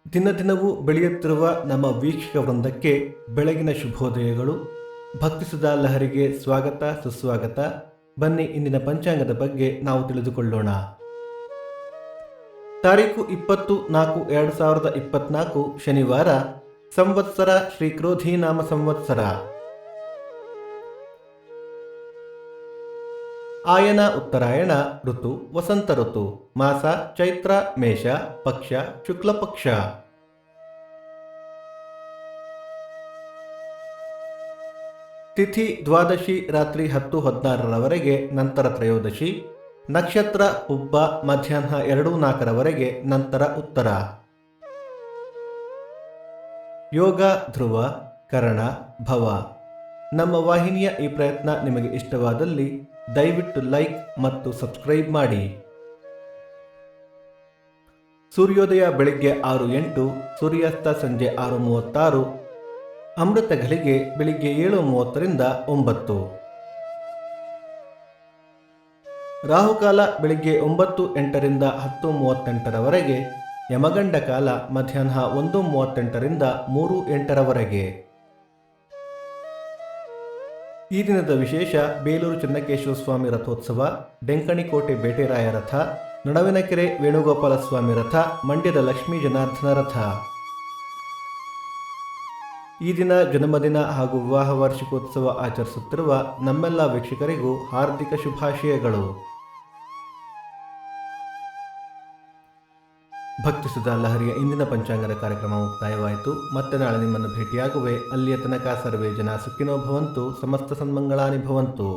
ದಿನ ದಿನವೂ ಬೆಳೆಯುತ್ತಿರುವ ನಮ್ಮ ವೀಕ್ಷಕ ವೃಂದಕ್ಕೆ ಬೆಳಗಿನ ಶುಭೋದಯಗಳು. ಭಕ್ತಿಸುಧಾ ಲಹರಿಗೆ ಸ್ವಾಗತ ಸುಸ್ವಾಗತ. ಬನ್ನಿ ಇಂದಿನ ಪಂಚಾಂಗದ ಬಗ್ಗೆ ನಾವು ತಿಳಿದುಕೊಳ್ಳೋಣ. ತಾರೀಕು 20/4/2024 ಶನಿವಾರ, ಸಂವತ್ಸರ ಶ್ರೀ ಕ್ರೋಧಿ ನಾಮ ಸಂವತ್ಸರ. ಆಯನ ಉತ್ತರಾಯಣ, ಋತು ವಸಂತ ಋತು, ಮಾಸ ಚೈತ್ರ ಮೇಷ, ಪಕ್ಷ ಶುಕ್ಲ ಪಕ್ಷ. ತಿಥಿ ದ್ವಾದಶಿ ರಾತ್ರಿ 10:16 ನಂತರ ತ್ರಯೋದಶಿ. ನಕ್ಷತ್ರ ಪುಬ್ಬ ಮಧ್ಯಾಹ್ನ 2:04 ನಂತರ ಉತ್ತರ. ಯೋಗ ಧ್ರುವ, ಕರಣ, ಭವ. ನಮ್ಮ ವಾಹಿನಿಯ ಈ ಪ್ರಯತ್ನ ನಿಮಗೆ ಇಷ್ಟವಾದಲ್ಲಿ ದಯವಿಟ್ಟು ಲೈಕ್ ಮತ್ತು ಸಬ್ಸ್ಕ್ರೈಬ್ ಮಾಡಿ. ಸೂರ್ಯೋದಯ ಬೆಳಿಗ್ಗೆ 6:08, ಸೂರ್ಯಾಸ್ತ ಸಂಜೆ 6:36, ಅಮೃತ ಘಳಿಗೆ ಬೆಳಿಗ್ಗೆ 7:30 9. ರಾಹುಕಾಲ ಬೆಳಿಗ್ಗೆ 9:08 10:38, ಯಮಗಂಡ ಕಾಲ ಮಧ್ಯಾಹ್ನ 1:38 3:08. ಈ ದಿನದ ವಿಶೇಷ: ಬೇಲೂರು ಚೆನ್ನಕೇಶವ ಸ್ವಾಮಿ ರಥೋತ್ಸವ, ಡೆಂಕಣಿಕೋಟೆ ಬೇಟೆರಾಯ ರಥ, ನಡವಿನಕೆರೆ ವೇಣುಗೋಪಾಲ ಸ್ವಾಮಿ ರಥ, ಮಂಡ್ಯದ ಲಕ್ಷ್ಮೀ ಜನಾರ್ದನ ರಥ. ಈ ದಿನ ಜನ್ಮದಿನ ಹಾಗೂ ವಿವಾಹ ವಾರ್ಷಿಕೋತ್ಸವ ಆಚರಿಸುತ್ತಿರುವ ನಮ್ಮೆಲ್ಲ ವೀಕ್ಷಕರಿಗೂ ಹಾರ್ದಿಕ ಶುಭಾಶಯಗಳು. ಭಕ್ತಿಸುಧಾ ಲಹರಿಯ ಇಂದಿನ ಪಂಚಾಂಗದ ಕಾರ್ಯಕ್ರಮ ಮುಕ್ತಾಯವಾಯಿತು. ಮತ್ತೆ ನಾಳೆ ನಿಮ್ಮನ್ನು ಭೇಟಿಯಾಗುವೆ. ಅಲ್ಲಿಯ ತನಕ ಸರ್ವೇ ಜನ ಸುಖಿನೋ ಭವಂತು, ಸಮಸ್ತ ಸನ್ಮಂಗಳಾನಿ ಭವಂತು.